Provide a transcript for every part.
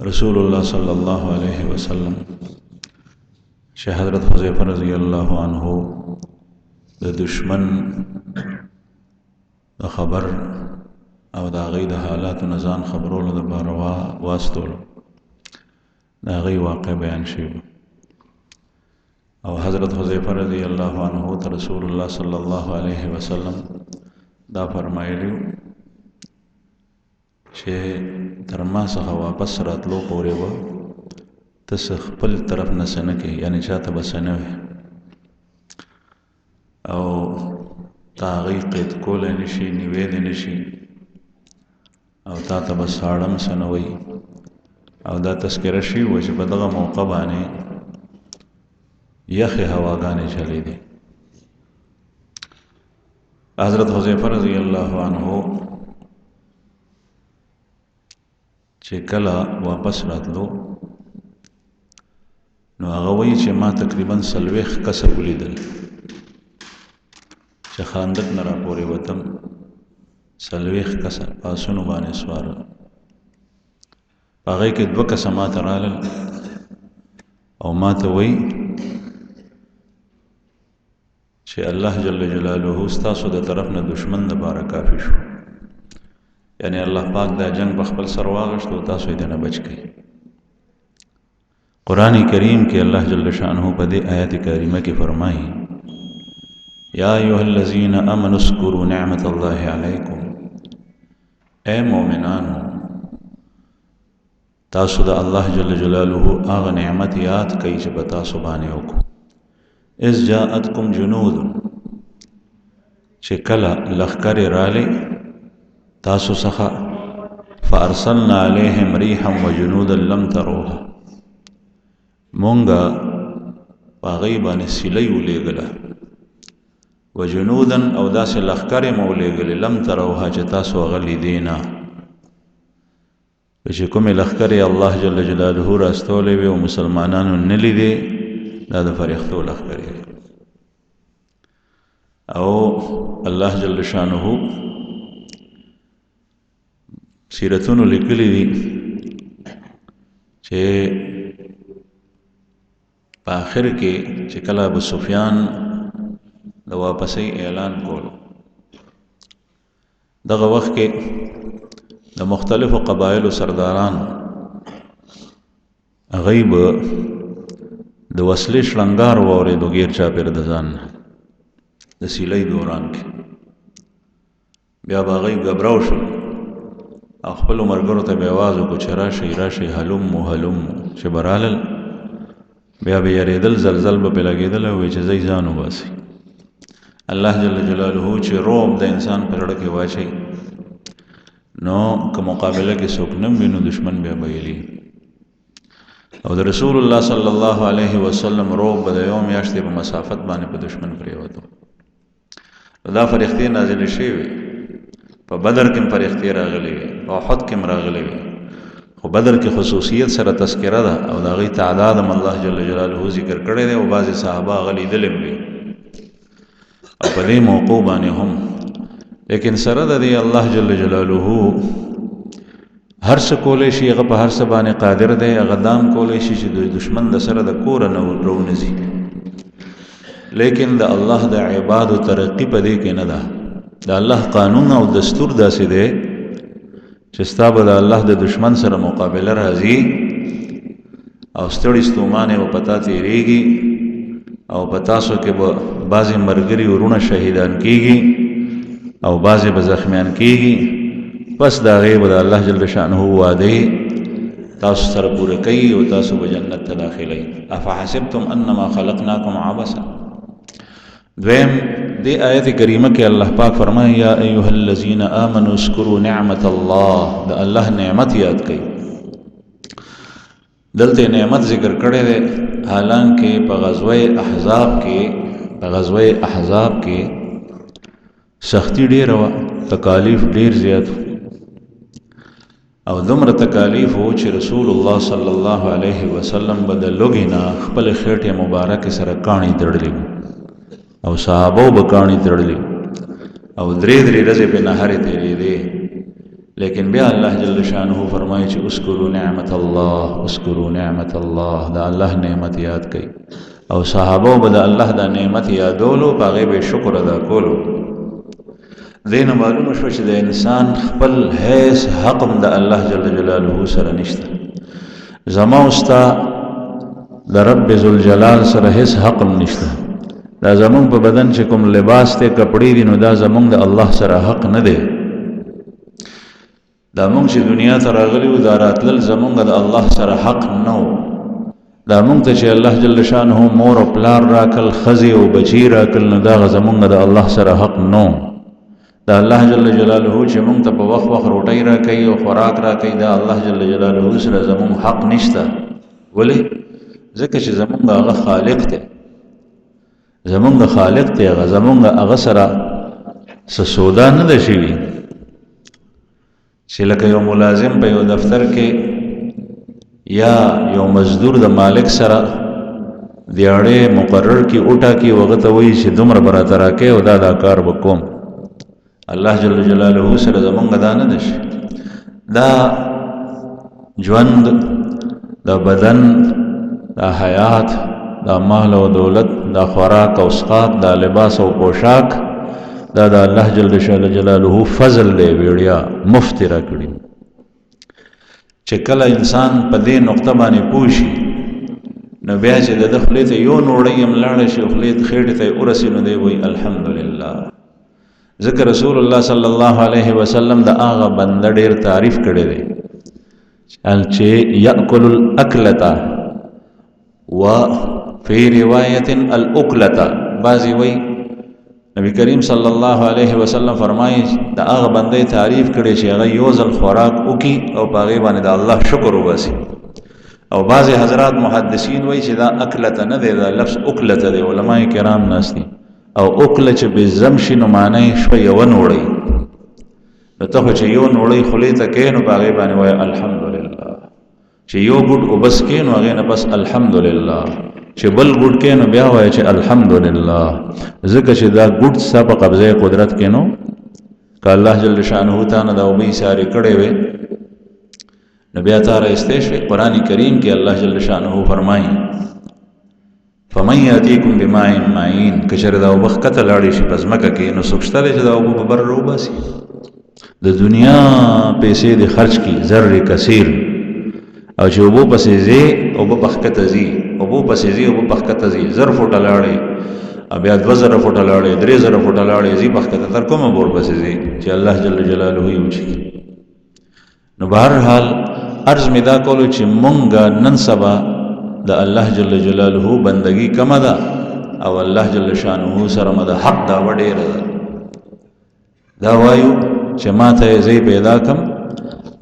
رسول الله صلی الله علیه وسلم چې حضرت حذیفه رضی الله عنه د دشمن د خبر او د هغې د حالاتو نه ځان خبرولو دپاره واستولو د هغې واقع بیان شوي او حضرت حذیفه رضی الله عنه ته رسول الله صلی الله علیه وسلم دا فرمایلی چې تر ما څخه واپس راتلو پورې به ته خپل طرف نه څه نه کوې یعنې چاته به څه نه وې او تا هغې قید کولی نه شي نیوی دې نه شي او تا ته به ساړه څه نه وایي او دا تذکره شوي وه چې په دغه موقع باندې یخې هواګانې چلېدې حضرت حذیفه رضی الله عنه چې کله واپس راتلو نو هغه وایي چې ما تقریبا 40 کسه ولیدل چې خاندق نه راپورې وتم 40 کسه په آسونو باندې سوار په هغې کې 2 کسه ما ته رالل او ما ته وایي چې الله جل جلاله ستاسو د طرف نه دشمن دپاره کافي شو یعنی الله پاک دا جنگ په خپل سر واغشت او تاسو یې نه بچ کړئ قرآن کریم کې الله جل شانه په دې آیت کریمه کې فرمایي یا ایها الذین آمنوا اذکروا نعمت الله علیکم اے مؤمنانو تاسو د الله جل جلاله هغه نعمت یاد کړئ چې په تاسو باندې وکړو اذ جاءتکم جنود چې کله لښکرې راغلې تاسو څخه فارسلنا علیهم ریحا وجنودا لم تروها مونږه په هغې باندې سیلۍ ولېږله وجنودا او داسې لښکرې مو ولېږلې لم تروها چې تاسو هغه لیدې نه چې کومې لښکرې الله جل جلاله راستولی وې او مسلمانانو نه لیدې دا د فرښتو لښکرې او الله جل شانه سیرتونو لیکلی دي چې په آخر کې چې کله ابو سفیان د واپسۍ اعلان کولو دغه وخت کې د مختلفو قبایلو سرداران هغوی به د وسلې شړنګار واورېدو ګیر چاپېره د ځان نه د سیلۍ دوران کې بیا به هغوی ګبراو شول او خپلو ملګرو ته به یې اواز وکړو چې راشئ راشئ هلمو هلمو چې به رالل بیا به یېرېدل زلزل به پرې لګېدل او وایي چې ځئ ځان وباسئ الله جل جلاله چې رعب د انسان په زړه کې واچوي نو که مقابله کې څوک نه وي نو دشمن بیا بایلي او د رسول الله صلی الله علیه وسلم رعب به د یو میاشتې په مسافت باندې په دشمن پرېوتو دا فرښتې نازلې شوې وې په بدر کې هم فرښتې راغلې وې په احد کې هم راغلې وې خو بدر کې خصوصیت سره تذکره ده او د هغې تعداد هم الله جل جلاله ذکر کړی دی او بعضې صحابه هغه لیدلې هم وي او په دې موقع باندې هم لیکن سره د دې الله جل جلاله هر څه کولی شي هغه په هر څه باندې قادر دی هغه دام کولی شي چې د دشمن د سره د کوره نه رونځي لیکن د الله د عبادو ترقي په دې کې نه ده د الله قانون او دستور داسې دی چې ستا به د الله د دشمن سره مقابله راځي او ستړي ستومانې به په تا تېرېږي او په تاسو کې به بعضې ملګري ورونه شهیدان کېږي او بعضې به زخمیان کېږي پس د هغې به د الله جل شانه وعدې تاسو سره پوره کوي او تاسو به جنت ته داخلوي افحسبتم انما خلقناکم عبثا دویم دی آیت کریمه کې الله پاک فرمایي یا ایها الذین آمنوا اذکروا نعمت الله د الله نعمت یاد کړئ دلته نعمت ذکر کړی دی حالانکه په غزوه احزاب کې سختی ډېره وه تکالیف ډېر زیات او دومره تکالیف و چې رسول الله صلی الله علیه وسلم به د لوږې نه خپلې خېټې مبارکې سره کاڼي تړلي او صحابو به کاڼي تړلي او درې ورځې پې نهارې تېرېدې لیکن بیا الله جل شانه فرمایي چې اذکروا نعمت الله، اذکروا نعمت الله، دا الله نعمت یاد کړئ. او صحابه به د الله دا نعمت یادولو، هغه به شکر ادا کولو. دین معلومه شو چې د انسان خپل هیڅ حق د الله جل جلاله سره نشته. زما استا د رب ذوالجلال سره هیڅ حق نشته. دا زمون په بدن چې کوم لباس ته کپڑے دي نو دا زمون د الله سره حق نه دی. دا مونږ چې دنیا ته راغلی و دا راتلل زمونږ د الله سره حق نه و. دا مونږ ته چې الله جل شانه مور او پلار راکل، ښځې او بچي راکل، نو دا زمونږ د الله سره حق نه و. دا الله جل جلاله چې مونږ ته په وخت وخت روټۍ راکوي او خوراک راکوي، دا الله جل جلاله سره زمونږ حق نشته. ولې؟ ځکه چې زمونږ هغه خالق دی، زمونږ خالق دی، هغه زمونږ هغه سره څه سودا نه ده شوي چې لکه یو ملازم په یو دفتر کې یا یو مزدور د مالک سره دیاړې مقرر کې اوټا کې وغه ته وایي چې دومره به راته راکې او دا کار به کوم. الله جل جلاله سره زمونږ دا نه ده شي. دا ژوند، دا بدن، دا حیات، دا مال او دولت، دا خوراک او څښاک، دا لباس او پوشاک، دا د الله جل جلاله فضل دی، ویړیا مفت را کړی. چې کله انسان په دې نقطه باندې پوه شي نو بیا چې د خولې ته یو نوړی هم لاړه شي، خولې خېټې ته ورسي، نو دی وایي الحمدلله. ځکه رسول الله صلی الله علیه وسلم د هغه بنده ډېر تعریف کړی دی چې یأکل الاکلة وفي روایت الاکلة. بعضی وایي نبی کریم صلی الله علیه وسلم فرمایي د هغه بندې تعریف کړي چې هغه یو ځل خوراک وکي او په هغې باندې د الله شکر وباسي. او بعضې حضرات محدثین وایي چې دا اکلته نه دی، دا لفظ اکلته دی. علماء کرام ناست دي. او اکله چې بزم شي نو معنی شوه یوه نوړۍ. نو ته خو چې یو نوړۍ خولې ته کوې نو په هغې باندې وایي الحمدلله. چې یو ګوټ اوبس کوې نو هغې نه بس الحمدلله. چې بل ګوټ کې نو بیا وایي چې الحمدلله. ځکه چې دا ګوټ ستا په قبضه قدرت کې نو که الله جل شانه تا نه دا اوبه سارې کړې وې نو بیا تا رایستی شوې. قرآن کریم کې الله جل شانه فرمایي فمن یاتیکم بماء معین، که چېرې دا اوبه ښکته لاړې شي په ځمکه کې نو څوک شته دی چې دا اوبه په بر راوباسي. د دنیا پیسې دې خرج کړي زر کثیر، او چې اوبو پسې ځې اوبه په ښکته ځي، اوبو پسې ځي اوبه په ښکته ځي. 1000 فوټه لاړې بیا 2000 فوټه لاړې 3000 فوټه لاړې ځي په ښکته، تر کومه بور پسې ځي چې الله جل جلاله یې وچي. نو بهرحال عرض مې دا کولو چې مونږ نن سبا د الله جل جلاله بندگی کمه ده او الله جل شانه سره مده حق دا وډېره ده. دا وایو چې ما ته یې ځای پیدا کم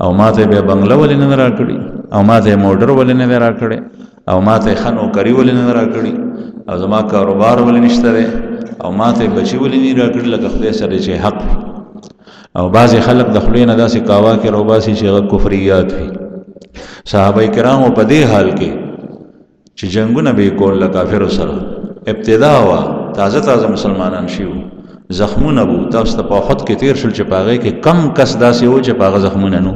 او ما ته بیا بنګله ولې نه راکړي، او ما ته موټر ولې نه راکړي، او ما ته ښه نوکري ولې نه راکړي، او زما کاروبار ولې نشته دی، او ما ته بچي ولې نه راکړي لکه خدای سره چې حق وي. او بعضې خلک د خولې نه داسې کاوا کې راوباسي چې هغه کفریات وي. صحابه کرامو په دې حال کې چې جنګونه به یې کول له کافرو سره، ابتدا وه، تازه مسلمانان شي وو، زخمونه بو. تاسو ته په احد کې تیر شول چې په هغې کې کم کس داسې و چې په هغه زخمونه نو،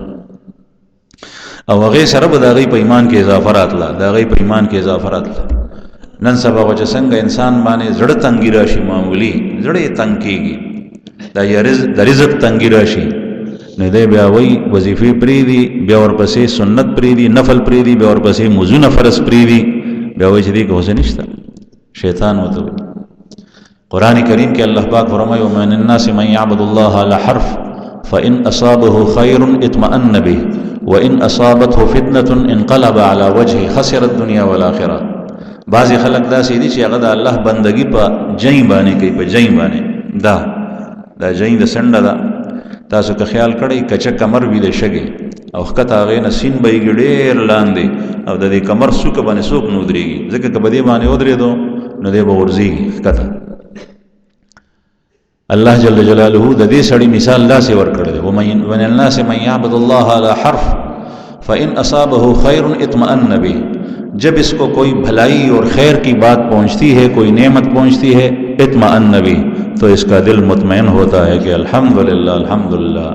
او هغې سره به د هغې په ایمان کې اضافه راتله، د هغې په ایمان کې اضافه راتله. نن سبا خو چې څنګه انسان باندې زړه تنګي راشي، معمولي زړه یې تنګ کېږي، د رزق تنګي راشي، نو دی بیا وایي وظیفې پرېږدي، بیا ورپسې سنت پرېږدي، نفل پرېږدي، بیا ورپسې مونځونه فرض پرېږدي، بیا وایي چې دې کې هوسه نشته، شیطان ورته وایي. قرآن کریم کې الله پاک فرمایي ومن الناس من يعبد الله على حرف فإن أصابه خير اطمأن به وإن أصابته فتنة انقلب على وجهه خسر الدنيا والآخرة. بعضی خلق داسې دي چې هغه د الله بندگی په جنګ باندې کوي، په جنګ باندې. دا جنګ د سنډه ده. تاسو که خیال کړئ کچه کمر وي د شګې او ښکته هغې نه سین بهیږي ډېر لاندې، او د دې کمر څوکه باندې څوک نه ودرېږي، ځکه که په دې باندې ودرېدو نو دی به غورځېږي ښکته. الله جل جلاله د دې سړي مثال داسې ورکړی دی ومن الناس من يعبد الله على حرف فإن أصابه خير اطمأن به. جب اس کو کوئی بھلائی اور خیر کی بات پہنچتی ہے، کوئی نعمت پہنچتی ہے، اطمأن به، تو اس کا دل مطمئن ہوتا ہے کہ الحمدللہ الحمدللہ.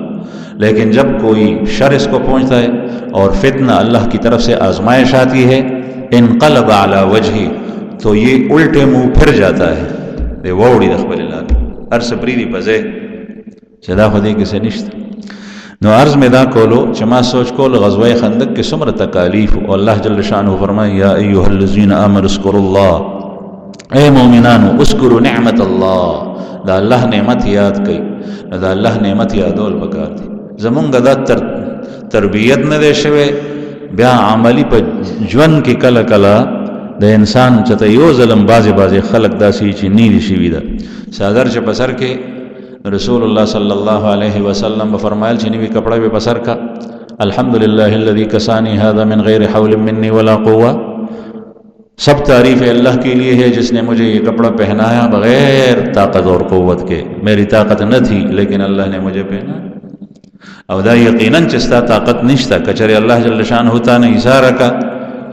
लेकिन जब कोई शर इसको पहुंचता है और फितना अल्लाह की तरफ से आजमाइश आती है, इनक़लब अला वजही, तो ये उल्टे मुंह फिर जाता है। दे वोड़ी दखबलिल्लाह अर्स प्रीदी पजे चदा खुदी किसे निश्त। नो अर्ज में दा कोलो चमा सोच कोल ग़ज़वा खंदक के सुमर तकालीफ और अल्लाह जल्ल शानुहु फरमाए या अय्युहल्लज़ीना आमनु उज़्कुरुल्लाह, ए मोमिनानो उज़्कुरु निअमतल्लाह, दा अल्लाह नेमत याद कई, दा अल्लाह नेमत यादोल पकार थी। ज़मुंगा दा तरबियत न दे शवे ब्या अमली पर ज्वन की कला कला द इंसान चता यो ज़लम बाज़े बाज़े खलक दासी ची नीली शिविदा सागर च पसर के रसूलुल्लाह सल्लल्लाहु अलैहि वसल्लम फरमायल ची नीवी कपड़ा भी पसर का अल्हम्दुलिल्लाहिल्लज़ी कसानी हादा मिन गैरि हौलिन मिन्नी वला कुव्वा, सब तारीफ़ अल्लाह के लिए है जिसने मुझे ये कपड़ा पहनाया बग़ैर ताकत और क़ुव्वत के। मेरी ताकत न थी लेकिन अल्लाह ने मुझे पहना। और दा यकीनन चिस्ता ताकत निश्ता कचरे अल्लाह जल्ल शान होता ने इशारा का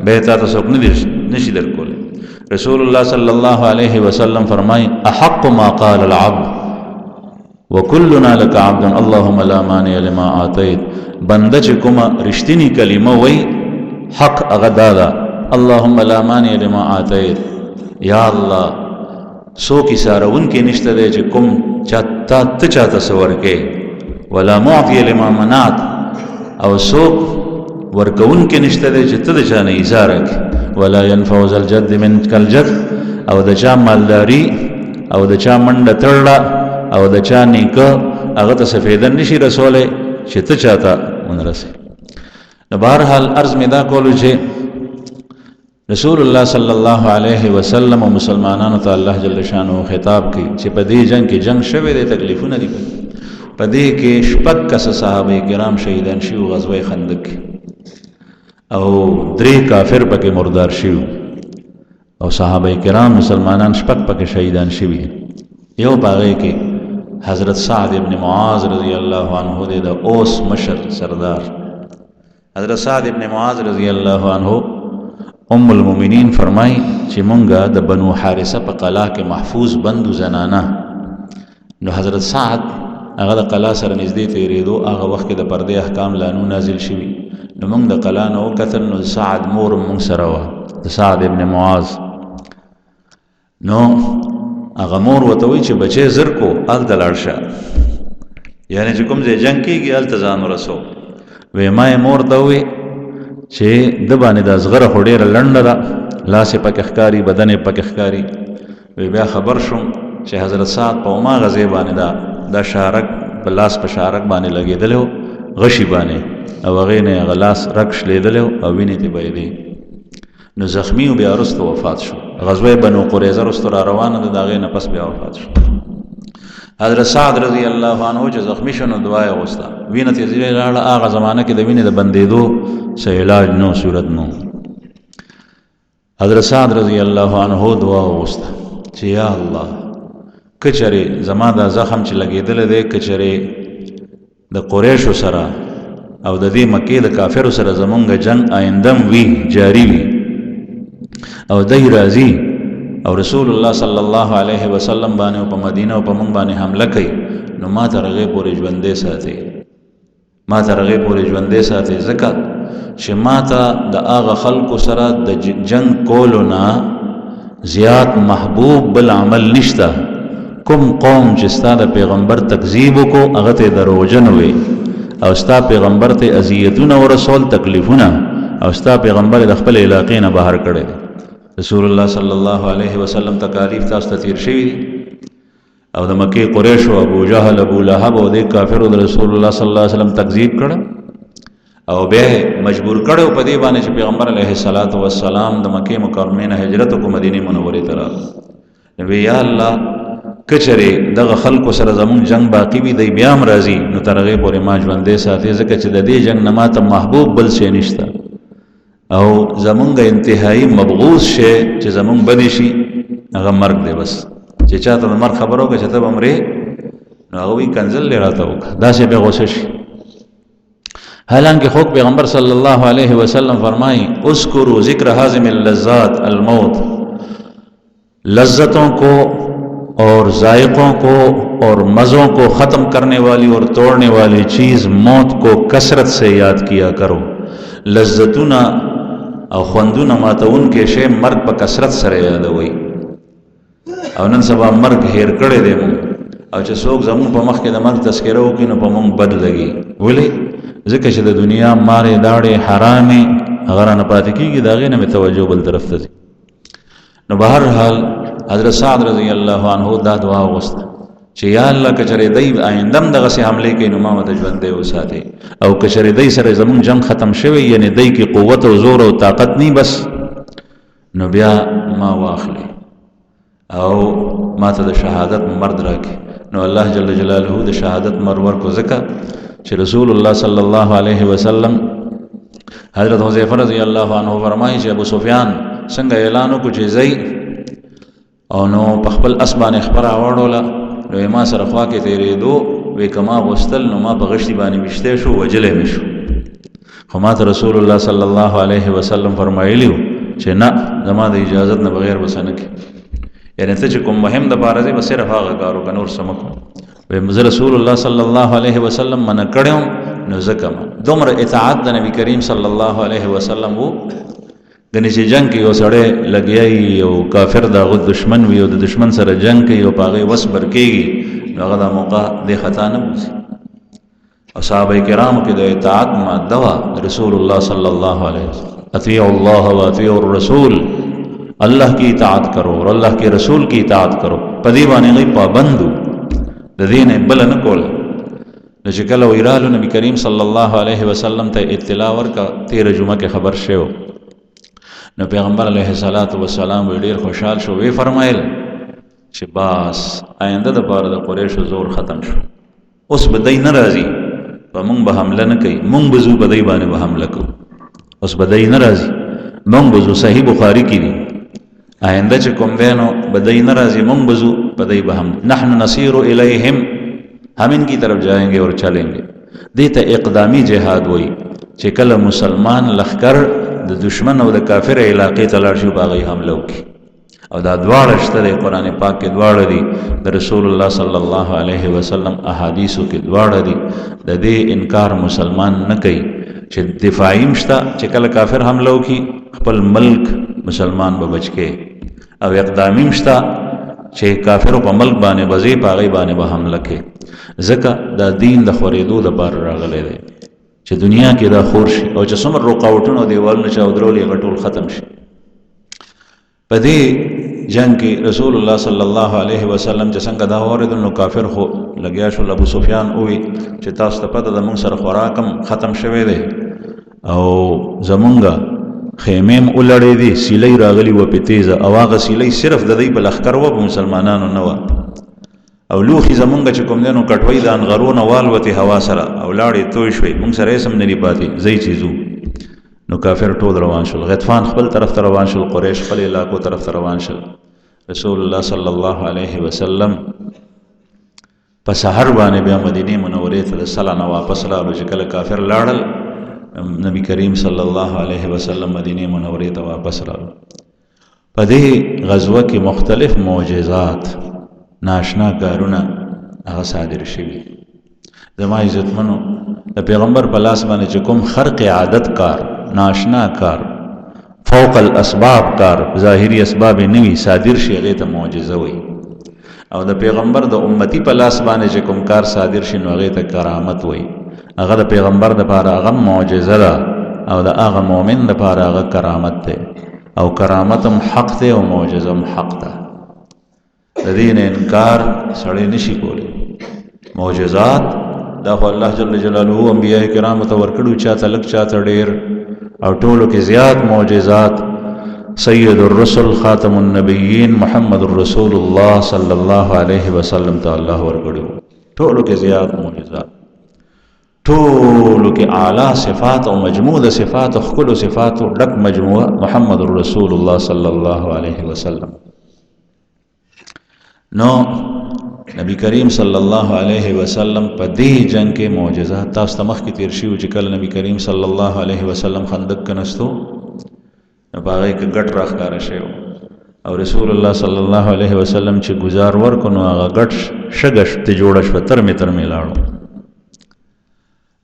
बेहता तो सुख निशिदर को ले। रसूलुल्लाह सल्लल्लाहु अलैहि वसल्लम फरमाई अहक्कु मा क़ाल अल अब्द व कुल्लुना लक अब्दुन अल्लाहुम्मा ला मानिअ लिमा आतैत, बंदा चकुमा रिश्तिनी कलिमा वही हक अगदादा अल्लाहुम्मा ला मानिअ लिमा आतैत, या अल्लाह सो की सारा उनके निश्ता दे चकुम चाहता चाहता सवर के, वला मुअतिय लिमा मनात, और सो वर्क उनके निश्ता दे चित्त चाने इशारा के, वला यनफउ ज़ल जद्द मिनकल जद्द, और दचा मालदारी और दचा मंड तड़ा और दचा नीक अगत सफेदन निशी रसोले चित्त चाहता उन रसे। बहरहाल अर्ज में दा कोलू छे रसूलुल्लाह सल्लल्लाहु अलैहि वसल्लम मुसलमानान तो अल्लाह जल्ल शानुहु खिताब की चे पदी जंग की जंग शवे दे तकलीफू न दी पदी के शपक कस सहाबे किराम शहीदान शिव ग़ज़वा खंदक और द्रे काफिर पके मुर्दार शिव और सहाबे किराम मुसलमानान शपक पके शहीदान शिवी यो पागे के हजरत साद इब्न मुआज़ रज़ी अल्लाहु अन्हु दे दा ओस मशर सरदार हजरत साद इब्न मुआज़ रज़ी अल्लाहु अन्हु उम्मुल मोमिनीन फरमाई चे मुंगा द बनु हारिसा प कला के महफूज बंदु जनाना नो हजरत साद अगर द कला सर नज़दी तेरेदो आगा वक्त द पर्दे अहकाम लानू नाजिल शिवी नो मुंग द कला नो कतन नो साद मोर मुंग सरवा द साद इब्न मुआज़ नो आगा मोर वतोई चे बचे ज़र को अल दलारशा यानी जो कुम जे जंग की अल तजान रसो वे माए मोर तवे चे दबाने दा ज़ग़र होडेर लंडरा लासे पकखकारी बदने पकखकारी वे ब्या खबर शुम चे हजरत साद पौमा गज़े बाने दा शारक बलास पर शारक बाने लगे दले हो गशी बाने अवगे ने गलास रक्श ले दले हो अविनी ते बैदे नो ज़ख्मी हो ब्या रुस्त वफात शो ग़ज़वा बनु क़ुरैज़ा रुस्त रवाना दागे नपस ब्या वफात शो। हजरत साद रज़ी अल्लाहु अन्हु जो ज़ख्मी शो नो दुआए गुस्ता वीनत यज़ीरे लाड़ा आगा ज़माना के दवीने द बंदे दो से इलाज नो सूरत नो। हजरत साद रज़ी अल्लाहु अन्हु दुआ गुस्ता चे या अल्लाह कचरे ज़मादा ज़ख़म च लगे दिल दे कचरे द क़ुरैश सरा और ददी मक्के द काफिर सरा ज़मुंगा जंग आइंदम वी जारी वी और दही राजी और रसूलुल्लाह सल्लल्लाहु अलैहि वसल्लम बाने उप मदीना उप मुंग बाने हमला कई नो मा तरगे पूरे ज्वंदे साथे मा तरगे पूरे ज्वंदे साथे ज़का चे माता द आगा खल्को सरा द जंग कोलोना ज़ियात महबूब बल अमल निश्ता कुम कौम चिस्ता द पैगम्बर तकजीब को अगते दरोजन हुए और उस्ता पैगम्बर ते अजियतुन और रसूल तकलीफुना और उस्ता पैगम्बर दखपल इलाके न बाहर करे रसूलुल्लाह सल्लल्लाहु अलैहि वसल्लम तकालीफ तास्ता तीर शवी और द मक्के क़ुरैश अबू जहल अबू लहब और दे काफिर रसूलुल्लाह सल्लल्लाहु अलैहि वसल्लम तकजीब कर और बे मजबूर कड़े पदे बाने च पैगम्बर अलैहिस्सलातु वस्सलाम द मक्के मुकर्रमे न हिजरत को मदीने मुनव्वरे तरफ वे या अल्लाह कचरे दग खल्को सर ज़मुन जंग बाकी भी दई ब्याम राजी नो तरगे पोरे माज बंदे साथे ज़का च दे जंग नमा त महबूब बल से निश्ता और ज़मुंग इंतहाई मबगूस शे च ज़मुंग बदिशी अगर मर्ग दे बस चे चाहता तो मर्ग खबर होगा चतब हमरे अगवी कंजल ले रहा था दासे पे गोशश। हालांकि खुद पैगम्बर सल्लल्लाहु अलैहि वसल्लम फरमाई उस्कुरु ज़िक्र हाज़िमिल लज़्ज़ात अल मौत, लज्जतों को और जायकों को और मज़ों को ख़त्म करने वाली और तोड़ने वाली चीज़ मौत को कसरत से याद किया करो। लज्जतुना और ख्वंदुना मातउन के शे मर्ग पर कसरत सरे यादवई और नन सबा मर्ग हेर कड़े दे मूँ और चे सोक जमूँ पर मख के द मर्ग तस्करे हो कि न पर मूँ बद लगी बोले ज़िक्र शद दुनिया मारे दाड़े हरामे अगर न पाती की दागे न में तवज्जो बल तरफ थी न बहर हाल हजरत साद रज़ी अल्लाह अन्हु दा दुआ वस्त चे या अल्लाह कचरे दई आइंदम दगा से हमले के नुमा मत जवंदे हो साथे और कचरे दई सरे जमून जंग ख़त्म शवे यानी दई की क़ुव्वत और ज़ोर और ताकत नहीं बस न ब्या मा वाखले और मा तो शहादत मर्द रखे न अल्लाह जल्ल जलालहू द शहादत मरवर को ज़िक्र चे रसूलुल्लाह सल्लल्लाहु अलैहि वसल्लम हजरत हुज़ैफ़ा रज़ी अल्लाह अन्हु फरमाई चे अबू सुफियान संग ऐलानो कुछ ज़ई और नो पखपल असबान अखबर आवड़ोला नो मां सरख्वा के तेरे दो वे कमा वस्तल नो मां पगश्ती बानी बिश्ते शो वजले में शो खमात रसूलुल्लाह सल्लल्लाहु अलैहि वसल्लम फरमाइलियो चे ना जमा द इजाज़त न बगैर बसन के यानी ते कुम मुहिम द बारजे बस सिर्फ आगा कारो कनूर समको वे मुझे रसूलुल्लाह सल्लल्लाहु अलैहि वसल्लम मन कड़ो न ज़कम दुमर इताअत द नबी करीम सल्लल्लाहु अलैहि वसल्लम वो दनिशी जंग की वो सड़े लगियाई और काफिर दा गुद दुश्मन भी और दुश्मन सर जंग की और पागे वस बरकेगी नगदा मौका दे खता न बुझी और सहाबा किराम के दे इताअत मा दवा रसूलुल्लाह सल्लल्लाहु अलैहि वसल्लम अतीउल्लाह व अतीउर रसूल अल्लाह की इताअत करो और अल्लाह के रसूल की इताअत करो पदी बाने गई पाबंदू दीन बल न कोल नशिकल इराल नबी करीम सल्लल्लाहु अलैहि वसल्लम ते इत्तिलावर का 13 जुमा के खबर शे हो न पैगम्बर अलैहिस्सलातु वस्सलाम वीडियर खुशहाल शो वे फरमाइल चे बास आइंदा द पार द कुरैश जोर ख़त्म शो उस बदई न राजी व मुंग बहमला न कई मुंग बजू बदई बाने बहमला को उस बदई न राजी मुंग बजू सही बुखारी की दी आइंदा चे कुम देनो बदई न राजी मुंग बजू बदई बहम नहनु नसीरु इलैहिम हम इनकी तरफ जाएंगे और चलेंगे देता इक़दामी जिहाद वही चे कल मुसलमान लखकर द दुश्मन और द काफिर इलाके तलाशी बागी हमलों की और दा द्वार अश्तर कुरान पाक के द्वार दी द रसूलुल्लाह सल्लल्लाहु अलैहि वसल्लम अहादीसों के द्वार दी द दे इनकार मुसलमान न कई चे दिफाई मश्ता चे कल काफिर हमलों की खपल मुल्क मुसलमान बच के अब इक़दामी मश्ता चे काफिरों पर मुल्क बाने बजे पागी बाने ब हमला के ज़का दा दीन द खुरेदो द बार रागले दे चे दुनिया की दा खोरश और चे समर रुकावटों और दीवाल न चाउद्रोली गटोल ख़त्म शे पदे जंग की रसूलुल्लाह सल्लल्लाहु अलैहि वसल्लम जसंग दा और दुनो काफिर हो लग्या शो अबू सुफियान हुई चे तास तपद द मुंग सर खुराकम ख़त्म शवे दे और जमुंगा खेमेम उलड़े दी सिलई रागली व पितेज अवाग सिलई सिर्फ ददई बलखकर व मुसलमानान नवा अवलूखी जमुंगा चुकुम देनो कटवई दान गरून वालवती हवा सरा अवलाड़ी तोशवी मुंग सर ऐसम नहीं पाती जई चीज़ू नो काफिर टोद रवानशुल गतफान खबल तरफ तरवानशुल कुरैश खल इलाको तरफ तरवानशुल रसूलुल्लाह सल्लल्लाहु अलैहि वसल्लम पसहर बाने बिया मदीने मुनव्वरे तल सलाना वापस लालो जकल काफिर लाड़ल नबी करीम सल्लल्लाहु अलैहि वसल्लम मदीने मुनव्वरे त वापस लालो पदे गज़वा के मुख्तलिफ मोजेज़ात नाशना कारुना आगा सादिर शिवी जमा इज़्ज़त मनो द पैगम्बर पलास बाने चुकुम खर्क आदत कार नाशना कार फ़ौक़ल असबाब कार ज़ाहिरी असबाब नवी सादिर शेगे त मोजेज़ा हुई और द पैगम्बर द उम्मती पलास बाने चुकुम कार सादिर शिन वगे त करामत हुई अगर पैगम्बर द पारा अगम मोजेज़ा दा और द आगा मोमिन द पारा अगा करामत थे और करामतम हक़ थे और मोजेज़म हक़ था दीन इनकार सड़े निशी कोले मोजेज़ात दाखो अल्लाह जल्ल जलालहू अंबिया किराम तवरकड़ू चाहता लग चाहता डेर और टोलो के ज़्याद मोजेज़ात सैयदुर रसूल ख़ातमुन नबिय्यीन मुहम्मदुर रसूलुल्लाह सल्लल्लाहु अलैहि वसल्लम ता अल्लाह वरकड़ू टोलो के ज़्याद मोजेज़ात टोलो के आला सिफ़ात और मजमूद सिफ़ात और खुल सिफ़ात और डक मजमुआ मुहम्मदुर रसूलुल्लाह सल्लल्लाहु अलैहि वसल्लम नो नबी करीम सल्लल्लाहु अलैहि वसल्लम पदी जंग के मोजेज़ात तास तमख की तिरशी उजकल नबी करीम सल्लल्लाहु अलैहि वसल्लम खंदक कनस्तो पागे के गट रख कर शे او رسول الله صلی الله علیه وسلم چې گزار ورکو نو هغه ګټ شګش ته جوړ شو ترمې لاړو.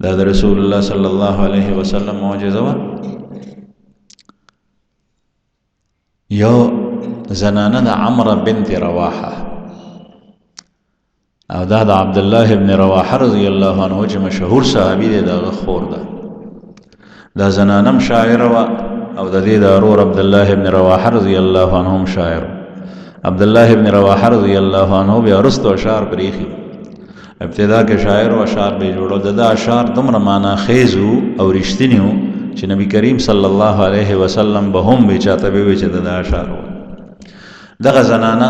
دا د رسول الله صلی الله علیه وسلم معجزه وه. یو زنانه د عمره بنت رواحه او دا د عبد الله ابن رواحه رضی الله عنه چې مشهور صحابي دی دغه خور ده. دا زنانم شاعره وه او د دې د ورور عبد الله ابن رواحه رضی الله عنه هم شاعر. عبد الله ابن رواحه رضی الله عنه بیا وروسته اشعار پرېښي. ابتدا کې شاعر او اشعار به جوړو. د اشعار دومره معنا خیز او رښتینی و چې نبی کریم صلی الله علیه وسلم به هم چاته به وي چې د اشعار و. دغه زنانه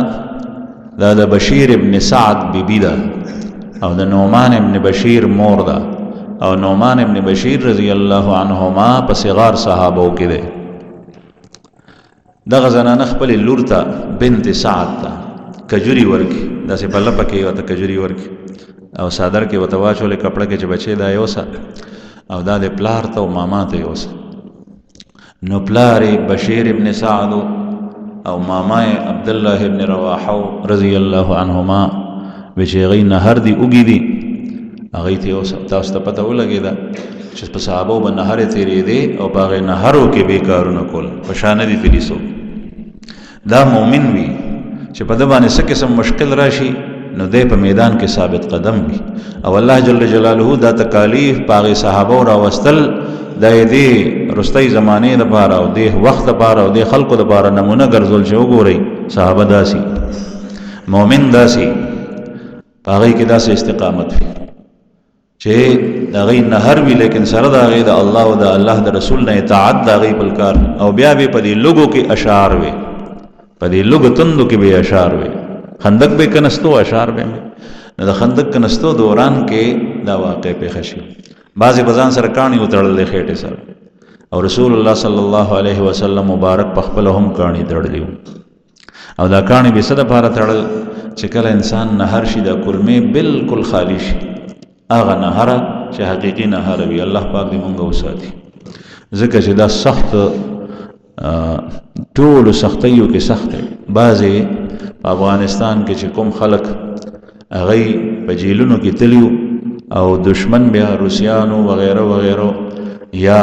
دا د بشیر ابن سعد بیبی ده او د نعمان ابن بشیر مور ده او نعمان ابن بشیر رضی الله عنهما په صغار صحابو کې ده. دغه زنانه خپل لور ته بنت سعد ته کجوري ورکی، داسې په لپه کې ورته کجوري ورکی او صادر کې ورته واچولې کپړه کې چې بچی دا یوسه او دا د پلار ته او ماما ته یوسه. نو پلار بشیر ابن سعد او ماما عبد الله ابن رواحه رضی الله عنهما چې هغوی نهر دي اوږي دي هغوی ته یوسه. تاسو ته پته ولګېده چې په صحابو به نهرې تېرېدې او په هغې نهرو کې به کارونه کول په شا نه دي تلي څوک. دا مؤمن وي چې په ده باندې څه قسم مشکل راشي نو دی په میدان کې ثابت قدم وي او الله جل جلاله دا تکالیف په هغې صحابو راوستل دا یې دې رستی زمانې دپاره او دې وخت دپاره او دې خلکو دپاره نمونه ګرځول چې وګورئ صحابه داسې مؤمن داسې په هغې کې داسې استقامت وي چې د هغې نهر وي لیکن سره د هغې د الله او د الله د رسول نه اطاعت د هغې پلکار او بیا به په دې لږو کې اشعار وي، په دې لږو تندو کې به اشعار وي. خندق به کنستو اشعار به نو د خندق کنستو دوران کې دا واقع پیښه شي. بعضې به ځان سره کاڼي وتړلې خېټې سره او رسول الله صلی الله علیه وسلم مبارک په خپله هم کاڼي تړلي او دا کاڼي به څه دپاره تړل چې کله انسان نهر شي دا کلمې بالکل خالی شي هغه نهره چې حقیقي نهره وي. الله پاک دې مونږ وساتي ځکه چې دا سخت ټولو سختیو کې سخت دی. بعضې په افغانستان کې چې کوم خلک هغوی په جیلونو کې تلیو او دشمن بیا روسیانو وغیره وغیره یا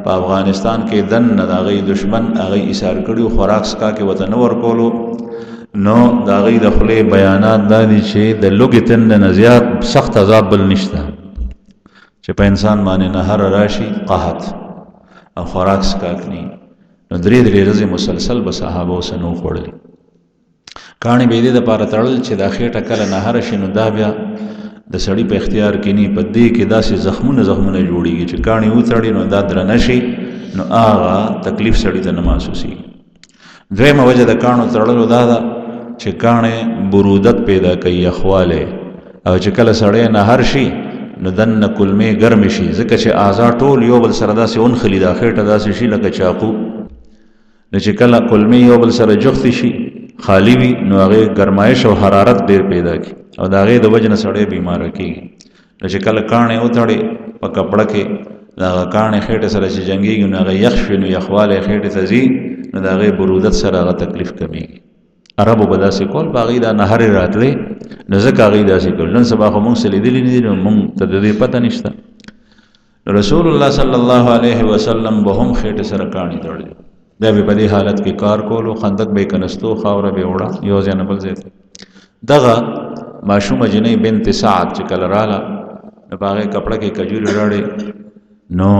په افغانستان کې دننه د هغوی دشمن هغوی ایثار کړي خوراک څښاک یې ورته نه ورکولو نو د هغوی د خولې بیانات دا دي چې د لوږې تنده نه زیات سخت عذاب بل نشته چې په انسان باندې نهر راشي قحط او خوراک څښاک نه نو درې ورځې مسلسل به صحابو څه نو خوړلي. کاڼي به یې دې دپاره تړل چې دا خېټه کله نهره شي نو دا بیا د سړي په اختیار کې نه په دې کې داسې زخمونه جوړېږي چې کاڼي وتړي نو دا درنه شي نو هغه تکلیف سړي ته نه محسوسېږي. دویمه وجه د کاڼو تړلو دا ده چې کاڼې برودت پیدا کوي یخوالی او چې کله سړی نهر شي نو دننه کلمې ګرمې شي ځکه چې اعضا ټول یو بل سره داسې ونښلي دا خېټه داسې شي لکه چاقو نو چې کله کلمې یو بل سره جختې شي خالی وي نو هغې ګرمایش او حرارت ډېر پیدا کړي او د هغې د وجې نه سړی بیماره کېږي. نو چې کله کاڼې وتړې په کپړه کې د هغه کاڼې خېټې سره چې جنګېږي نو هغه یخ شي نو یخوالی خېټې ته ځي نو د هغې برودت سره هغه تکلیف کمیږي. عربو به داسې کول په هغې دا نهرې راتلې نو ځکه هغې داسې کول. نن سبا خو مونږ څه لیدلي نه دي نو مونږ ته د دې پته نشته. رسول الله صلی الله علیه وسلم به هم خېټې سره کاڼي تړلي بیا به په دې حالت کې کار کولو خندق به یې کنستو خاوره به یې وړه یو ځای نه بل ځای ته. دغه ماشومه جنۍ بنت سعد چې کله راله نو په هغې کپړه کې کجوري راړې نو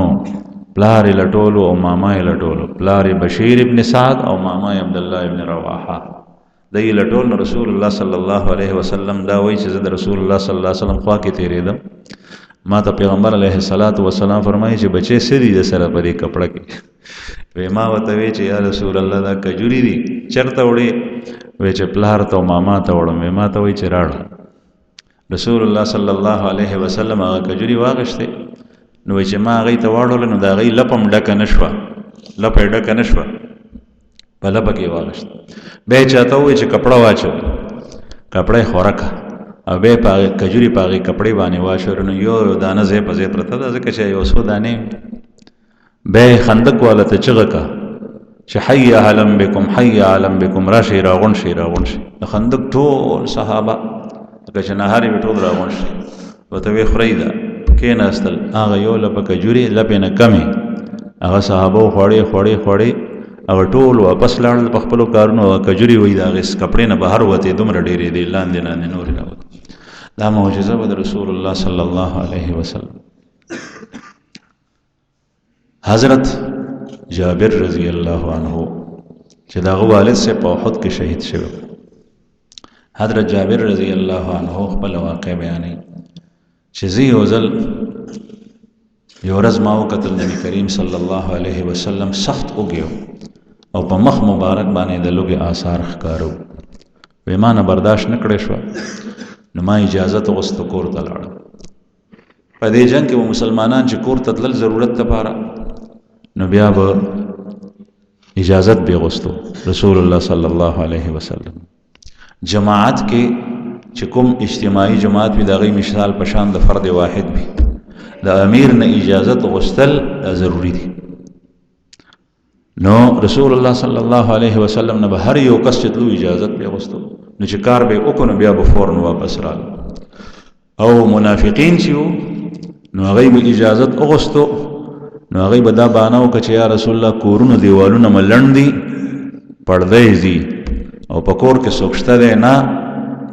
پلار یې لټولو او ماما یې لټولو. پلار یې بشیر ابن سعد او ماما یې عبدالله ابن رواحه دی یې لټول. نو رسول الله صلی الله علیه وسلم دا وایي چې زه د رسول الله صلی الله علیه وسلم خوا کې تېرېدم ما ته پیغمبر علیه الصلاة والسلام فرمایي چې بچې څه دي د سره په دې کپړه کې وی ما ورته وی چې یا رسول الله دا کجوري دي چېرته وړې وی چې پلار ته او ماما ته وړم وی ما ته وی چې راړه. رسول الله صلی الله علیه وسلم هغه کجوري واغشتې نو وی چې ما هغې ته واړوله نو د هغې لپه م ډکه نه شوه لپه یې ډکه نه شوه په لپه کې یې واغشته. بیا یې چاته ووایي چې کپړه واچوئ کپړه یې خوره کړه او بیا یې په هغې کجوري په هغې کپړې باندې واچوله نو یو دانه ځای په ځای پرته ده ځکه چې یو څو دانې بیا یې خندق والا ته چغه کړه چې حي علم بكم حي علم بكم راشي راغون شي راغون شي د خندق ټول صحابه که چې نهاري به ټول راغون شي ورته وی خورئ ده کېناستل هغه یو لپه کجوري لپې نه کمې هغه صحابه خوړې خوړې خوړې هغه ټول واپس لاړل په خپلو کارونو کجوري وایي د هغې کپړې نه بهر وتې دومره ډېرې دي لاندې لاندې نورې راوتې دا معجزه به د رسول الله صلی الله علیه وسلم. حضرت جابر رضی الله عنه چې د هغه والد صاحب په احد کې شهید شوی حضرت جابر رضی الله عنه خپل واقع بیانوي چې زه یو ځل یو ورځ ما وکتل نبي کریم صلی الله علیه وسلم سخت وږی او په مخ مبارک باندې د لوګي آثار ښکارو وې ما نه برداشت نه کړی شوه نو ما اجازت وغوښته کور ته لاړم په دې جنګ کې مسلمانان چې کور ته تلل ضرورت لپاره نو بیا به اجازت به غوښتو رسول الله صلی الله علیه وسلم جماعت کې چې کوم اجتماعي جماعت وي د هغې مثال په شان د فرد واحد وي د امیر نه اجازت غوښتل ضروري دي نو رسول الله صلی الله علیه وسلم نه به هر یو کس چې تلو اجازت به غوښتو نو چې کار به وکړو نو بیا به فوراً واپس رال او منافقین چې وو نو هغوی به اجازت وغوښتو نو هغوی به دا بهانه وکړه چې یا رسول الله کورونو دیوالونه مو لنډ دي پړدی دي او په کور کې څوک شته دی نه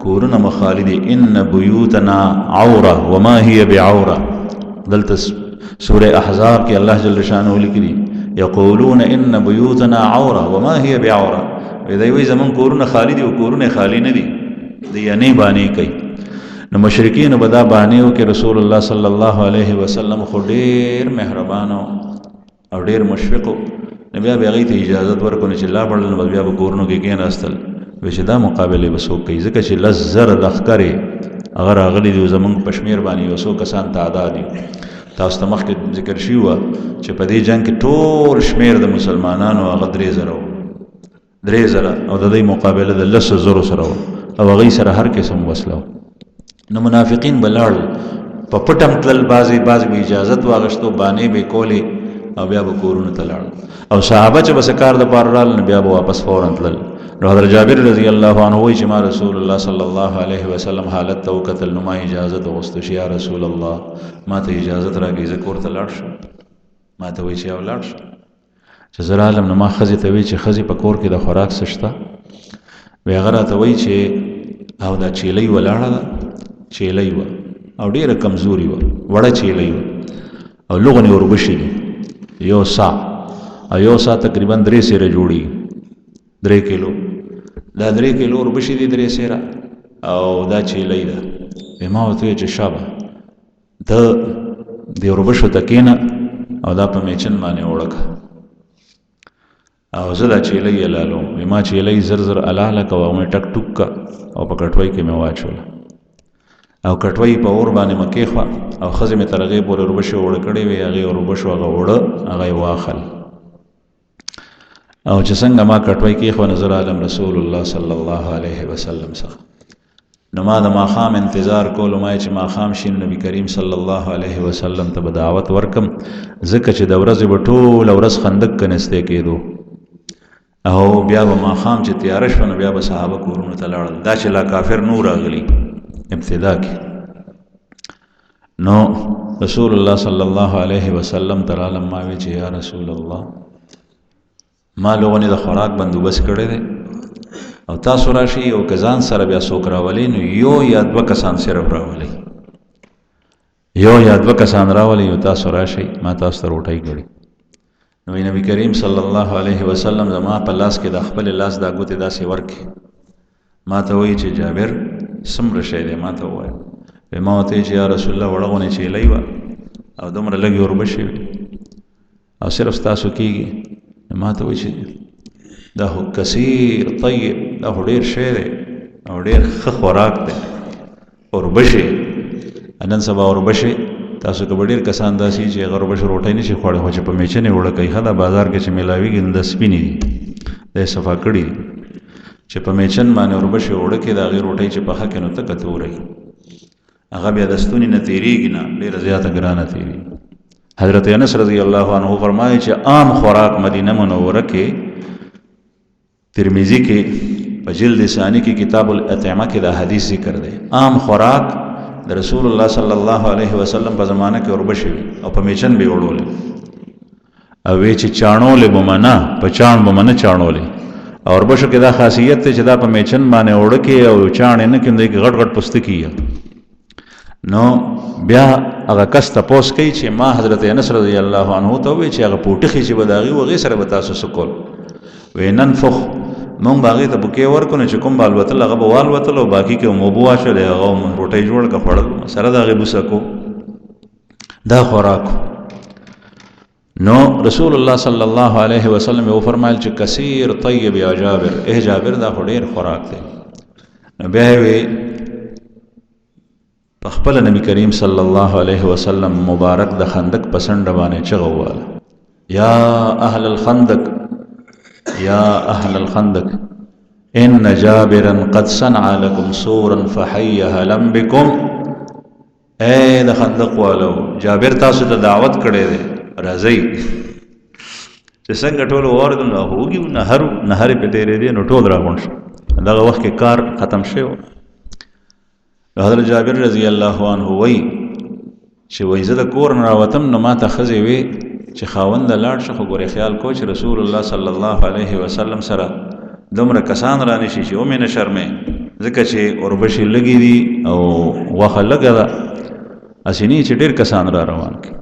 کورونه مو خالي دي ان بیوتنا عوره وما هي بعوره دلته سوره احزاب کې الله جل شانه لیکلي یقولون ان بیوتنا عوره وما هي بعوره دوی وایي زمون کورونه خالي دي او کورونه خالي نه دي د یعنی بانې کوي نو مشرکین به دا بانې وکړي رسول الله صلی الله علیه وسلم خو ډېر مهربان او ډېر مشفق نو بیا به هغوی ته اجازت ورکړو چې لا بړل نو بیا به کورونو کې کېناستل وایي چې دا مقابلې به څوک کوي ځکه چې لس زره لښکرې هغه راغلي دي زمونږ په شمېر باندې یو څو کسان تعداد دي تاسو ته مخکې ذکر شوي وه چې په دې جنګ کې ټول شمېر د مسلمانانو هغه 3,000 و 3,000 او د دوی مقابله د 10,000 سره وه او هغوی سره هر قسم وسله نو منافقین به لاړل په پټم تلل بعضې به اجازت واغشتو بانې به کولې او بیا به کورونو ته لاړل او صحابه چې بس کار دپاره رال نو بیا به واپس فورا تلل نو حضرت جابر رضی الله عنه وایي چې ما رسول الله صلی الله علیه وسلم حالت ته وکتل نو ما اجازت وغوښته چې یا رسول الله ما ته اجازت راکړئ زه کور ته لاړ شم ما ته وایي چې او لاړ شم چې زه رالم نو ما ښځې ته وایي چې ښځې په کور کې د خوراک څه شته وی هغه راته وایي چې او دا چیلۍ ولاړه ده چیلۍ وه او ډېره کمزوري وه وړه چیلۍ وه او لغونې وربشې دي یو سا او یو سا تقریبا 3 سیره جوړي 3 کیلو دا 3 کیلو وربشې دي 3 سیره او دا چیلۍ ده وی ما ورته وایي چې شابه ته دې وربشو ته کښېنه او دا په میچن باندې وړکه او زه دا چیلۍ یې لالوم وی ما چیلۍ زر زر الاله که ومې ټک ټوک که او په کټوۍ کې مې واچوله او کټوۍ په اور باندې مې کېښوه او ښځې مې تر هغې پورې وربشې اوړه کړې وې هغې وربشو هغه اوړه هغه یې واخل او چې څنګه ما کټوۍ کېښوه نو زه رالم رسول الله صلی الله علیه وسلم څخه نو ما د ماښام انتظار کولو ما چې ماښام شي نبي کریم صلی الله علیه وسلم ته به دعوت ورکم ځکه چې د ورځې به ټوله ورځ خندق کې نستې کېدو او بیا به ماښام چې تیاره شوه نو بیا به صحابه کورونو ته لاړل دا چې لا کافر نور راغلي ابتدا کې نو رسول الله صلی الله علیه وسلم ته رالم ما وی چې یا رسول الله ما لغونې د خوراک بندوبست کړی دی او تاسو راشئ او که ځان سره بیا څوک راولئ نو یو یا 2 کسان صرف راولئ یو یا 2 کسان راولئ او تاسو راشئ ما تاسو ته روټۍ کړې نو نبی کریم صلی الله علیه وسلم زما په لاس کې د خپل لاس دا ګوتې داسې ورکې ما ته وایي چې جابر څومره شی دی ما ته ووایه ما ورته وایي چې یا رسول الله وړه غونې چیلۍ وه او دومره لږې وربشې وې او صرف ستاسو کېږي ما ته وایي چې دا خو کثیر طیب دا خو ډېر شی دی او ډېر ښه خوراک دی وربشې نن سبا وربشې تاسو که به ډېر کسان داسې چې هغه وربشې روټۍ نه شي خوړی خو چې په میچنې اوړه کوي ښه دا بازار کې چې میلاویږي نو دا سپینې دي دا یې صفا کړي دي چې په میچن باندې وربشې اوړه کې د هغې روټۍ چې پخه کړي نو تکه تورئ هغه بیا د ستوني نه تېرېږي نه ډېره زیاته ګرانه تېرېږي حضرت انس رضی الله عنه فرمایي چې عام خوراک مدینه منوره کې ترمذی کې په جلد ثانی کې کتاب الاطعمه کې دا حدیث ذکر دی. عام خوراک د رسول الله صلی الله علیه وسلم په زمانه کې اوربشي او په میچن به وړول او وی چې چاڼول به منا په چاڼ به منا چاڼول او اوربشو کې دا خاصیت ته چې دا په میچن باندې وړ کې او چاڼ نه کې د غټ غټ پستکی نو بیا هغه کس تاسو کوي چې ما حضرت انس رضی الله عنه ته وی چې هغه پوټخي چې بداغي وغه سره به تاسو سکول ویننفخ مونږ باغې ته بوکې ورکو نه چې کوم بالوتل هغه به والوتل او باقي کې مو بوا شول هغه روټۍ جوړ کا خړل سره دا غي بوسکو دا خوراک. نو رسول الله صلی الله علیه وسلم یو فرمایل چې کثیر طیب یا جابر جابر دا ډېر خوراک دی. نو بیا وی خپل نبی کریم صلی الله علیه وسلم مبارک د خندق پسند باندې چغواله یا اهل الخندق یا اهل الخندق ان جابرا قد صنع لكم سورا فحيها لم بكم. اے د خندق والو جابر تاسو ته دعوت کړی دی راځي چې څنګه ټول اوردل نه هوګي نهر په تیرې دی نو ټول راغون شو دغه وخت کې کار ختم شو. حضرت جابر رضی الله عنه وی چې وای زه د کور نه راوتم نو ما ته خزي وی چې خاوند لاړ شخه ګوري خیال کو چې رسول الله صلی الله علیه وسلم سره دومره کسان را نشي چې او مینه شرمې ځکه چې اوربشي لګي دي او واخه لګا اسینی چې ډیر کسان را روان کی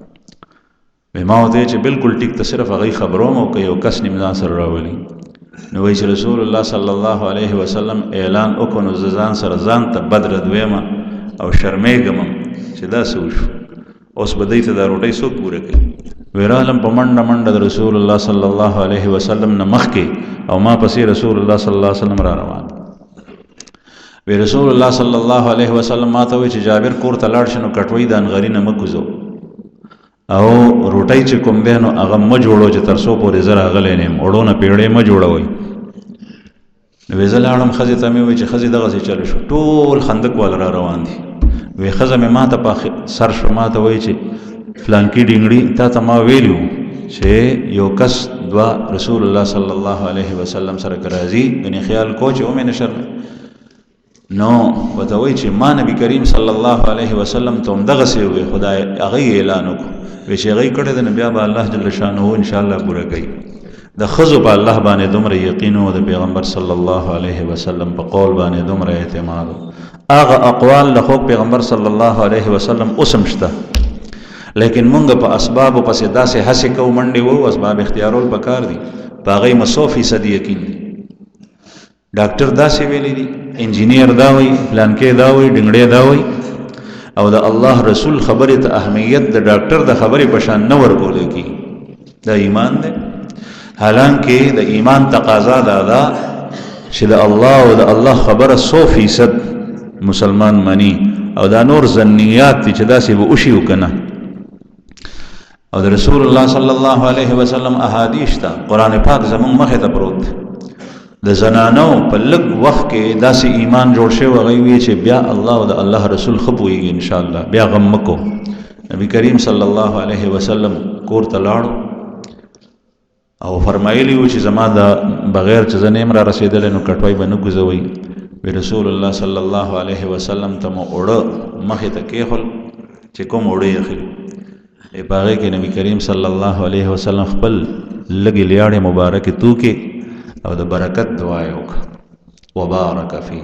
به ما وته چې بالکل ټیک ته صرف هغه خبروم او کوي کس نیمه سره راولي. نو وی چې رسول الله صلی الله علیه وسلم اعلان وکړو ځان سره ځان ته بدر دویمه او شرمېږم چې دا سوش اوس بدای ته دا روټي سو پوره کړي ویرالم په منډه منډه د رسول الله صلی الله علیه وسلم نه مخ کې او ما پسې رسول الله صلی الله علیه وسلم را روان وی رسول الله صلی الله علیه وسلم ما ته وی چې جابر کور ته لاړ شنو کټوي د انغری نه مګوزو او روټي چې کوم به نو هغه م جوړو چې ترسو پورې زرا غلې نه وړونه پیړې م جوړوي. نو وزلانم خزي ته مې وی چې خزي دغه څه چلو شو ټول خندق ول را روان دي وی خزه مې ما ته په سر شو ما ته وی چې فلانکی ډینګړي تا ته ما ویلو چې یو کس دوا رسول الله صلی الله علیه وسلم سره راځي غني خیال کو چې او مې نشر نو وتوي چې ما نبی کریم صلی الله علیه وسلم ته دغه سی وی خدای هغه اعلان وکړ وی چې هغه کړه د نبی الله جل شانه ان شاء الله پوره کوي. د خزو په الله باندې دومره یقین او د پیغمبر صلی الله علیه وسلم په قول باندې دومره اعتماد هغه اقوال له خو پیغمبر صلی الله علیه وسلم اوسم شته لیکن مونږ په اسباب او په داسې هڅه کو منډي وو اسباب اختیارول پکار دي باغی مسوفي صدی یقین ډاکټر داسې ویلي دي انجینیر دا وي پلان کې دا وي ډنګړې دا وي او د الله رسول خبره ته اهمیت د ډاکټر د خبرې په شان نه ورکول کی دا ایمان دی. حالانکه د ایمان تقاضا دا چې د الله او د الله خبره 100% مسلمان مانی او دا نور ظنیات چې داسې به وشي وکنه او د رسول الله صلی الله علیه وسلم احادیث ته قران پاک زمون مخه ته پروت د زنانو په لږ وخت کې داسې ایمان جوړ شوی وغوي چې بیا الله او د الله رسول خپويږي ان شاء الله بیا غم مکو. نبی کریم صلی الله علیه وسلم کور ته لاړو او فرمایلی و چې زما د بغیر چې زنیم را رسیدل نو کټوي بنو گزوي وی رسول الله صلی الله علیه وسلم ته مو اوړه مخه ته کېخل چې کوم اوړه یې خل ای باغې کې نبی کریم صلی الله علیه وسلم خپل لګي لیاړې مبارک توکي او د برکت دعا وکړه وبارک فی